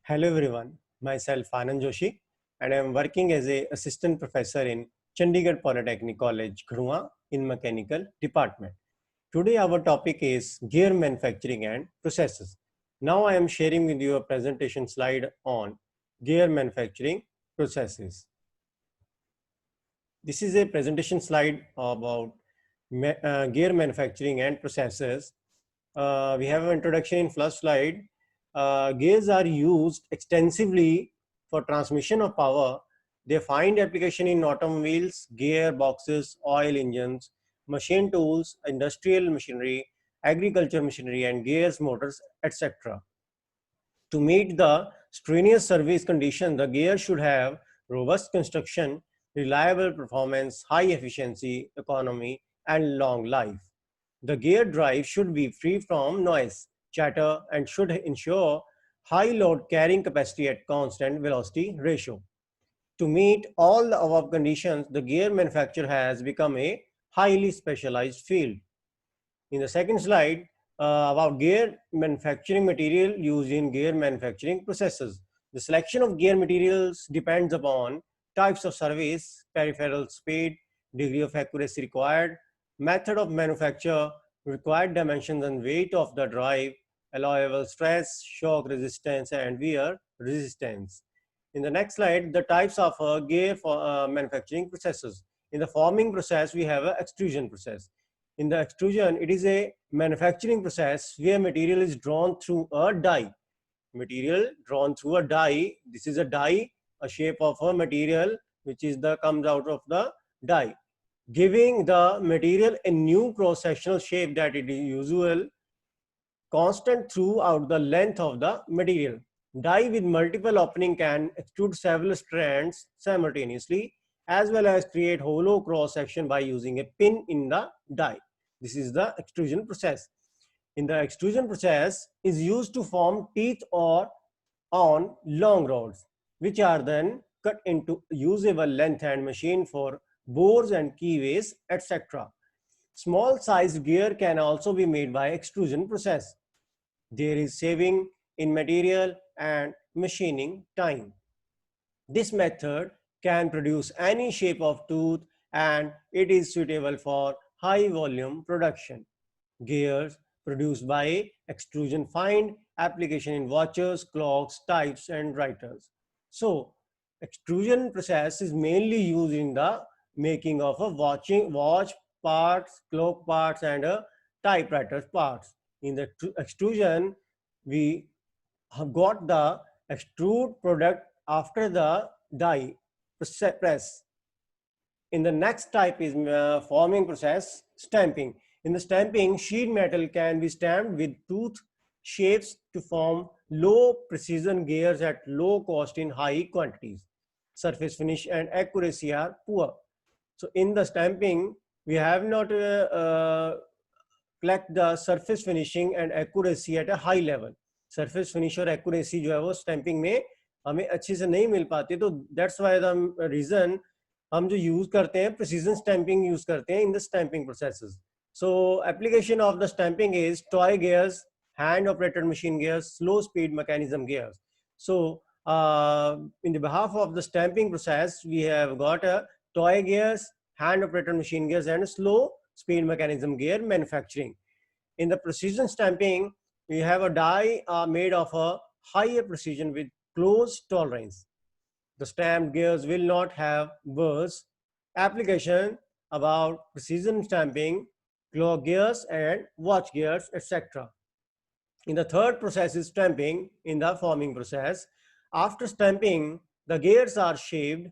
Hello everyone, myself Anand Joshi and I am working as a assistant professor in Chandigarh Polytechnic College, Ghrua in mechanical department. Today our topic is gear manufacturing and processes. Now I am sharing with you a presentation slide on gear manufacturing processes. This is a presentation slide about gear manufacturing and processes. We have an introduction in first slide. Gears are used extensively for transmission of power. They find application in automobiles, gearboxes, oil engines, machine tools, industrial machinery, agriculture machinery, and gears, motors, etc. To meet the strenuous service condition, the gear should have robust construction, reliable performance, high efficiency, economy, and long life. The gear drive should be free from noise, chatter, and should ensure high load carrying capacity at constant velocity ratio. To meet all the above conditions, the gear manufacture has become a highly specialized field. In the second slide, about gear manufacturing material used in gear manufacturing processes. The selection of gear materials depends upon types of service, peripheral speed, degree of accuracy required, method of manufacture, required dimensions and weight of the drive, allowable stress, shock resistance, and wear resistance. In the next slide, the types of gear for manufacturing processes. In the forming process, we have an extrusion process. In the extrusion, it is a manufacturing process where material is drawn through a die. Material drawn through a die. This is a die, a shape of a material which is the comes out of the die, giving the material a new cross-sectional shape that it is usual constant throughout the length of the material. Die with multiple opening can extrude several strands simultaneously as well as create hollow cross section by using a pin in the die. This is the extrusion process. In the extrusion process is used to form teeth or on long rods, which are then cut into usable length and machined for bores and keyways, etc. Small sized gear can also be made by extrusion process. There is saving in material and machining time. This method can produce any shape of tooth and it is suitable for high volume production. Gears produced by extrusion find application in watches, clocks, types, and writers. So, extrusion process is mainly used in the making of a watch parts, clock parts, and a typewriter parts. In the extrusion, we have got the extrude product after the die press. In the next type is forming process, stamping. In the stamping, sheet metal can be stamped with tooth shapes to form low precision gears at low cost in high quantities. Surface finish and accuracy are poor. So in the stamping, we have not collect the surface finishing and accuracy at a high level. Surface finish और accuracy जो है वो stamping में हमें अच्छे से नहीं मिल पाती, तो that's why the reason हम जो यूज करते हैं precision stamping यूज करते हैं in the stamping processes. So application of the stamping is toy gears, hand operated machine gears, slow speed mechanism gears. So in the behalf of the stamping process, we have got a toy gears, hand operated machine gears, and slow speed mechanism gear manufacturing. In the precision stamping, we have a die made of a higher precision with close tolerance. The stamped gears will not have burrs. Application about precision stamping, clock gears and watch gears, etc. In the third process is stamping in the forming process. After stamping, the gears are shaped.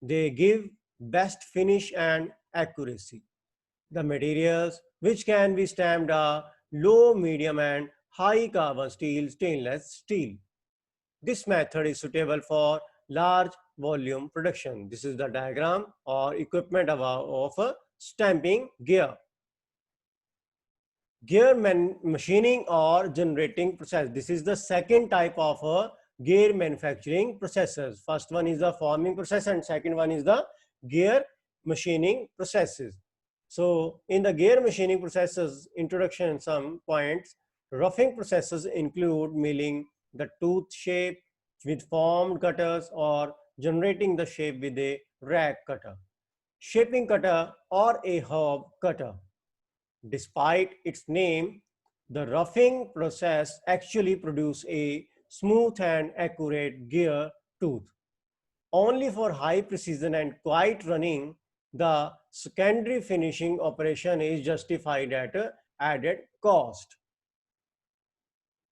They give best finish and accuracy. The materials which can be stamped are low, medium, and high carbon steel, stainless steel. This method is suitable for large volume production. This is the diagram or equipment of a stamping gear. Gear machining or generating process. This is the second type of a gear manufacturing processes. First one is the forming process and second one is the gear machining processes. So in the gear machining processes, introduction and some points, roughing processes include milling the tooth shape, with formed cutters or generating the shape with a rack cutter, shaping cutter or a herb cutter. Despite its name, the roughing process actually produces a smooth and accurate gear tooth. Only for high precision and quiet running, the secondary finishing operation is justified at added cost.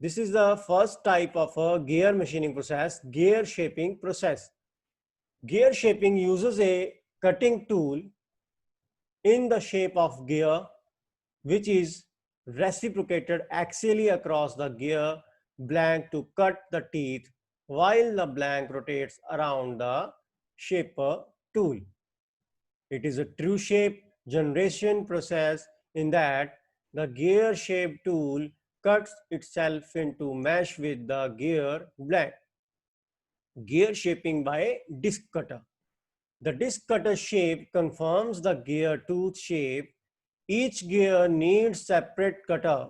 This is the first type of a gear machining process, gear shaping process. Gear shaping uses a cutting tool in the shape of gear, which is reciprocated axially across the gear blank to cut the teeth while the blank rotates around the shaper tool. It is a true shape generation process in that the gear shape tool cuts itself into mesh with the gear blank. Gear shaping by disc cutter. The disc cutter shape confirms the gear tooth shape. Each gear needs separate cutter.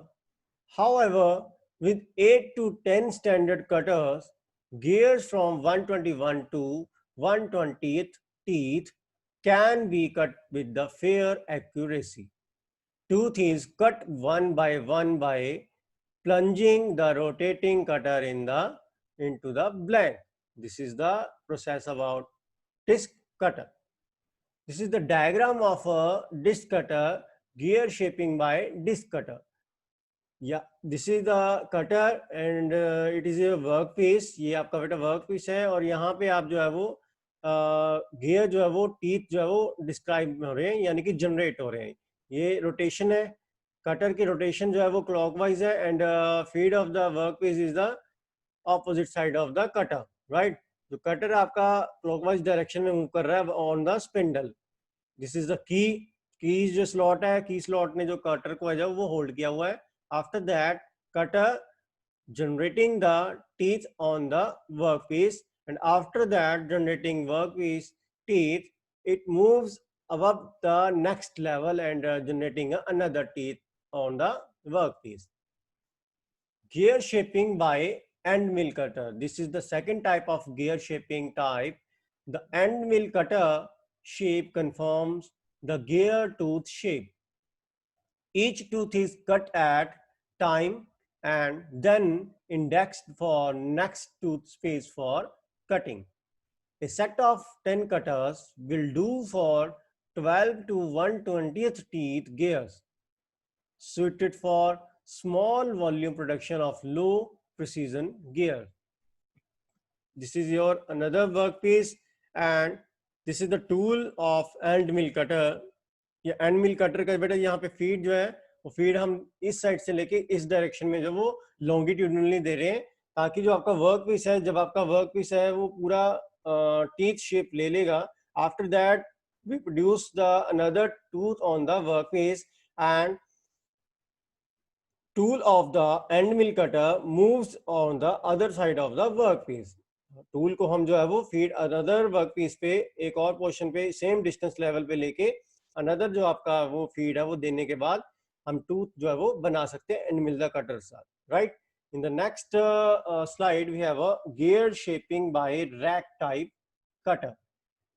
However, with 8 to 10 standard cutters, gears from 121 to 120th teeth can be cut with the fair accuracy. Tooth is cut one by plunging the rotating cutter into the blank. This is the process about disc cutter. This is the diagram of a disc cutter, gear shaping by disc cutter. Yeah, this is the cutter and it is a work piece. ये आपका बेटा work piece है और यहाँ पे आप जो है वो गियर जो है वो टीथ जो है वो डिस्क्राइब हो रहे हैं यानी कि जनरेट हो रहे हैं. ये रोटेशन है, कटर की रोटेशन जो है वो क्लॉकवाइज है and feed of the work piece is the opposite side of the cutter, right. जो कटर आपका क्लॉकवाइज डायरेक्शन में मूव कर रहा है on the spindle. This is the key जो स्लॉट है, की स्लॉट ने जो कटर को है वो होल्ड किया हुआ है. After that, cutter generating the teeth on the workpiece, and after that generating workpiece teeth, it moves above the next level and generating another teeth on the workpiece. Gear shaping by end mill cutter. This is the second type of gear shaping type. The end mill cutter shape confirms the gear tooth shape. Each tooth is cut at time and then indexed for next tooth space for cutting. A set of 10 cutters will do for 12 to 1/20th teeth gears, suited for small volume production of low precision gear. This is your another workpiece and this is the tool of end mill cutter. ये and mill cutter का बेटा यहाँ पे feed जो है वो feed हम इस साइड से लेके इस डायरेक्शन में जो वो लॉन्गिट्यूडनली दे रहे हैं ताकि जो आपका वर्क पीस है, जब आपका वर्क पीस है वो पूरा टीथ शेप ले लेगा. After that we produce the another tooth on the work piece and tool of the end mill cutter moves on the other side of the work piece. Tool को हम जो है वो फीड अनदर वर्क पीस पे एक और portion पे same distance level पे लेके अनदर जो आपका वो फीड है वो देने के बाद हम टूथ जो है वो बना सकते हैं एंड मिल द कटर साथ, right. In the next slide we have a gear shaping by rack type cutter.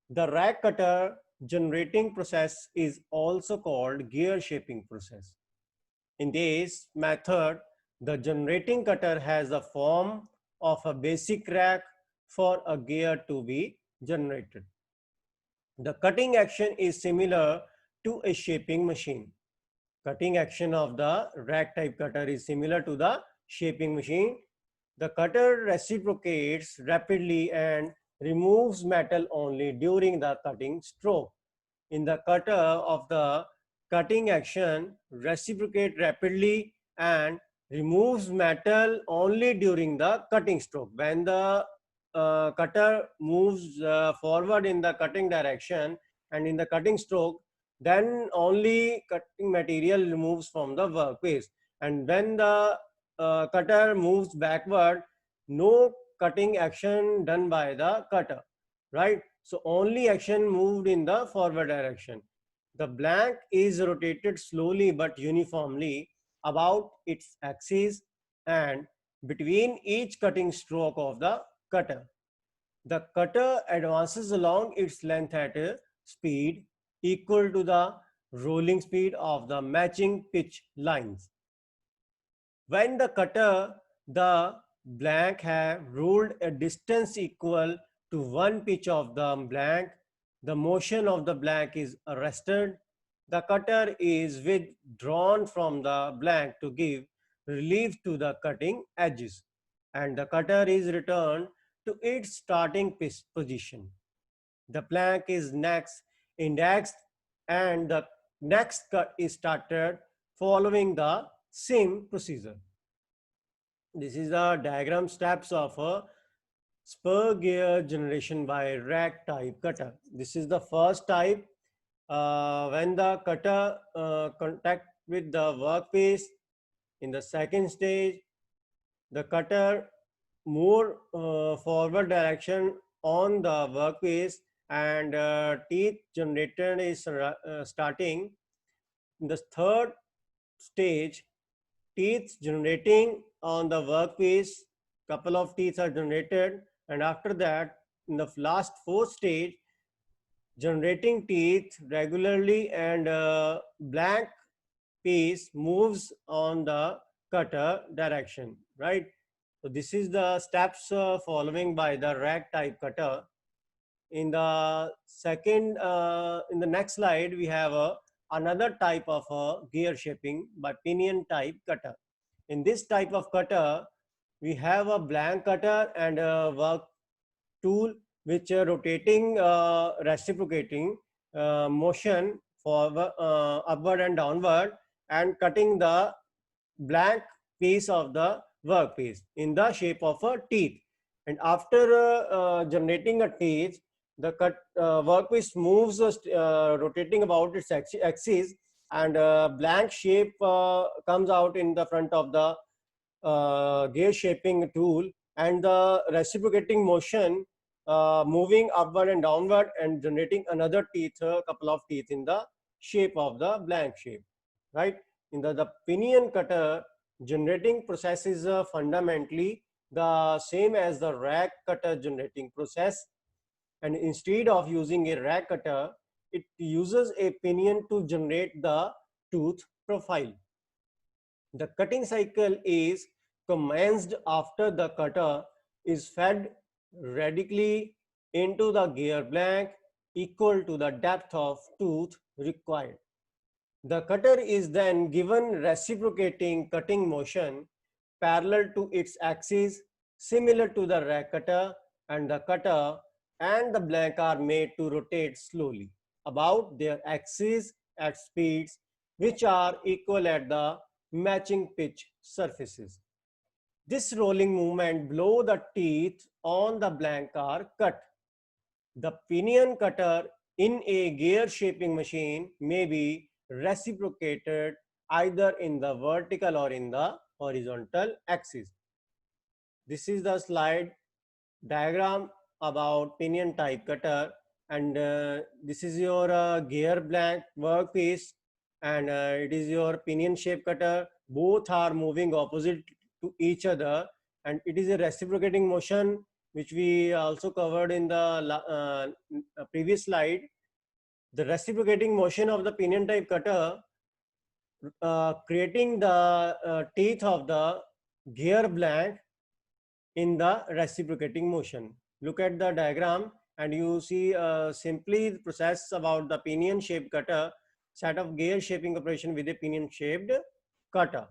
The rack cutter generating process is also called gear shaping process. In this method, the generating cutter has the form of a basic rack for a gear to be generated. The cutting action is similar to a shaping machine. Cutting action of the rack type cutter is similar to the shaping machine. The cutter reciprocates rapidly and removes metal only during the cutting stroke. In the cutter of the cutting action reciprocate rapidly and removes metal only during the cutting stroke. When the cutter moves forward in the cutting direction and in the cutting stroke, then only cutting material removes from the workpiece. And when the cutter moves backward, no cutting action done by the cutter, right? So only action moved in the forward direction. The blank is rotated slowly but uniformly about its axis and between each cutting stroke of the cutter. The cutter advances along its length at a speed equal to the rolling speed of the matching pitch lines. When the blank have rolled a distance equal to one pitch of the blank, the motion of the blank is arrested. The cutter is withdrawn from the blank to give relief to the cutting edges, and the cutter is returned to its starting position. The blank is next indexed, and the next cut is started following the same procedure. This is the diagram steps of a spur gear generation by rack type cutter. This is the first type. When the cutter contact with the workpiece, in the second stage, the cutter move forward direction on the workpiece, and teeth generated is starting. In the third stage, teeth generating on the workpiece, couple of teeth are generated, and after that, in the last fourth stage, generating teeth regularly, and blank piece moves on the cutter direction, right? So this is the steps following by the rack type cutter. In the next slide, we have another type of gear shaping by pinion type cutter. In this type of cutter, we have a blank cutter and a work tool which rotating reciprocating motion forward, upward and downward, and cutting the blank piece of the workpiece in the shape of a teeth. And after generating a teeth, the workpiece moves rotating about its axis, and blank shape comes out in the front of the gear shaping tool, and the reciprocating motion moving upward and downward and generating another teeth, a couple of teeth in the shape of the blank shape, right? In the pinion cutter, generating process is fundamentally the same as the rack cutter generating process, and instead of using a rack cutter, it uses a pinion to generate the tooth profile. The cutting cycle is commenced after the cutter is fed radically into the gear blank equal to the depth of tooth required. The cutter is then given reciprocating cutting motion parallel to its axis, similar to the rack cutter, and the cutter and the blank are made to rotate slowly about their axis at speeds which are equal at the matching pitch surfaces. This rolling movement below the teeth on the blank are cut. The pinion cutter in a gear shaping machine may be reciprocated either in the vertical or in the horizontal axis. This is the slide diagram about pinion type cutter, and this is your gear blank workpiece, and it is your pinion shape cutter. Both are moving opposite to each other, and it is a reciprocating motion which we also covered in the previous slide. The reciprocating motion of the pinion type cutter creating the teeth of the gear blank in the reciprocating motion. Look at the diagram and you see simply the process about the pinion shaped cutter, set of gear shaping operation with a pinion shaped cutter.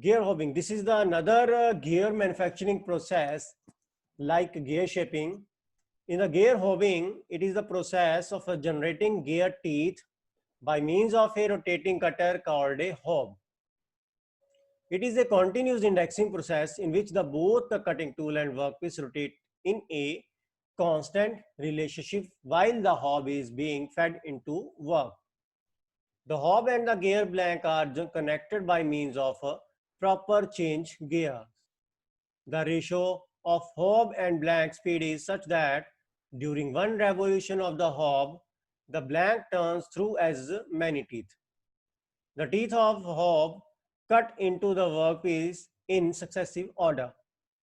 Gear hobbing, this is the another gear manufacturing process like gear shaping. In the gear hobbing, it is the process of generating gear teeth by means of a rotating cutter called a hob. It is a continuous indexing process in which both the cutting tool and workpiece rotate in a constant relationship while the hob is being fed into work. The hob and the gear blank are connected by means of proper change gears. The ratio of hob and blank speed is such that during one revolution of the hob, the blank turns through as many teeth. The teeth of hob cut into the workpiece in successive order.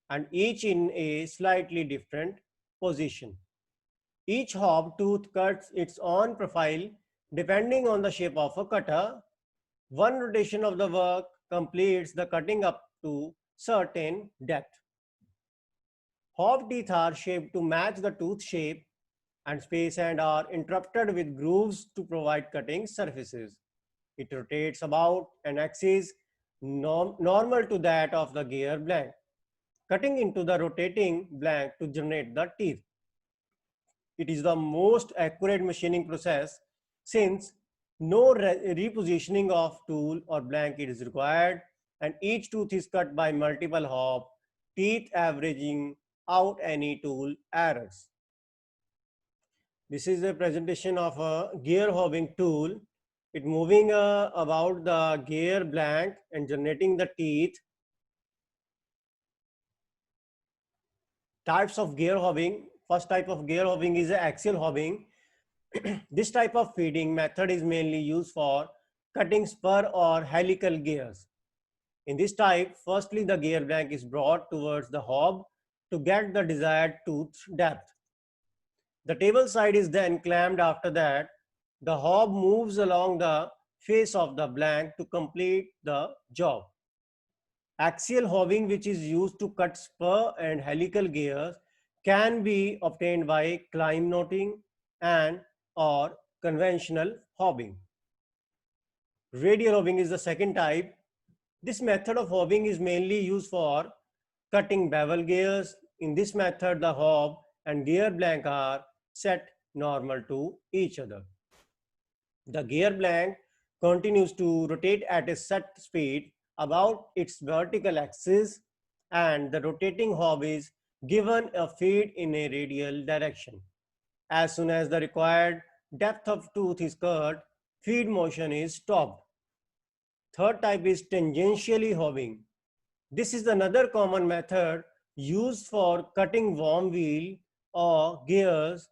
and each in a slightly different position. Each hob tooth cuts its own profile depending on the shape of a cutter. One rotation of the work completes the cutting up to certain depth. Hob teeth are shaped to match the tooth shape and space and are interrupted with grooves to provide cutting surfaces. It rotates about an axis normal to that of the gear blank, cutting into the rotating blank to generate the teeth. It is the most accurate machining process since no repositioning of tool or blank is required, and each tooth is cut by multiple hob teeth averaging out any tool errors. This is a presentation of a gear hobbing tool. It moving about the gear blank and generating the teeth. Types of gear hobbing. First type of gear hobbing is axial hobbing. This type of feeding method is mainly used for cutting spur or helical gears. In this type, firstly the gear blank is brought towards the hob to get the desired tooth depth. The table side is then clamped. After that, the hob moves along the face of the blank to complete the job. Axial hobbing, which is used to cut spur and helical gears, can be obtained by climb knotting and or conventional hobbing. Radial hobbing is the second type. This method of hobbing is mainly used for cutting bevel gears. In this method, the hob and gear blank are set normal to each other. The gear blank continues to rotate at a set speed about its vertical axis, and the rotating hob is given a feed in a radial direction. As soon as the required depth of tooth is cut, feed motion is stopped. Third type is tangentially hobbing. This is another common method used for cutting worm wheel or gears,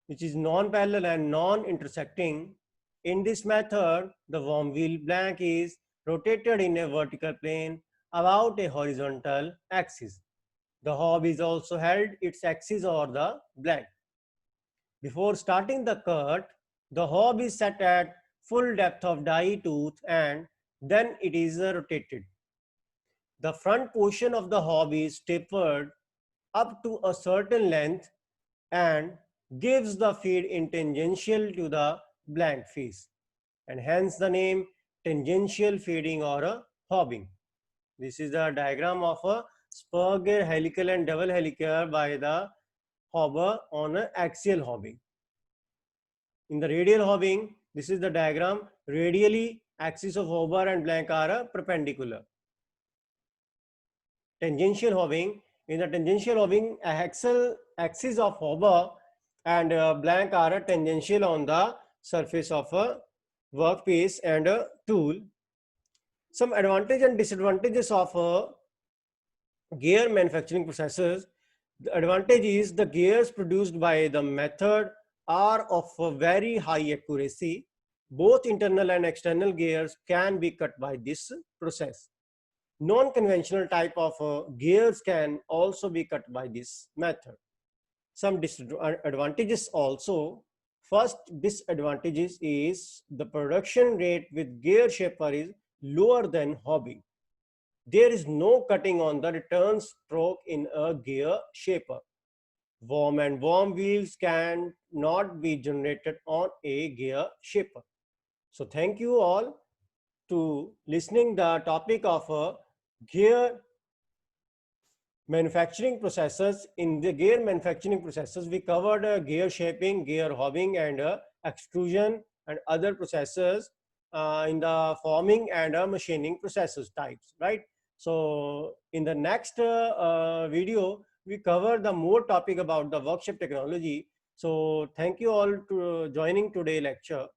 which is non-parallel and non-intersecting. In this method, the worm wheel blank is rotated in a vertical plane about a horizontal axis. The hob is also held its axis over the blank. Before starting the cut, the hob is set at full depth of die tooth and then it is rotated. The front portion of the hob is tapered up to a certain length and gives the feed in tangential to the blank face, and hence the name tangential feeding or a hobbing. This is the diagram of a spur gear, helical and double helical by the hobber on an axial hobbing. In the radial hobbing, this is the diagram. Radially, axis of hobber and blank are perpendicular. Tangential hobbing. In the tangential hobbing, axis of hobber and blank are tangential on the surface of a workpiece and a tool. Some advantages and disadvantages of gear manufacturing processes. The advantage is the gears produced by the method are of a very high accuracy. Both internal and external gears can be cut by this process. Non-conventional type of gears can also be cut by this method. Some disadvantages also. First disadvantages is the production rate with gear shaper is lower than hobbing. There is no cutting on the return stroke in a gear shaper. Worm and worm wheels can not be generated on a gear shaper. So thank you all to listening the topic of gear manufacturing processes. In the gear manufacturing processes, we covered gear shaping, gear hobbing, and extrusion and other processes in the forming and machining processes types, right? So in the next video, we cover the more topic about the workshop technology. So thank you all to joining today lecture.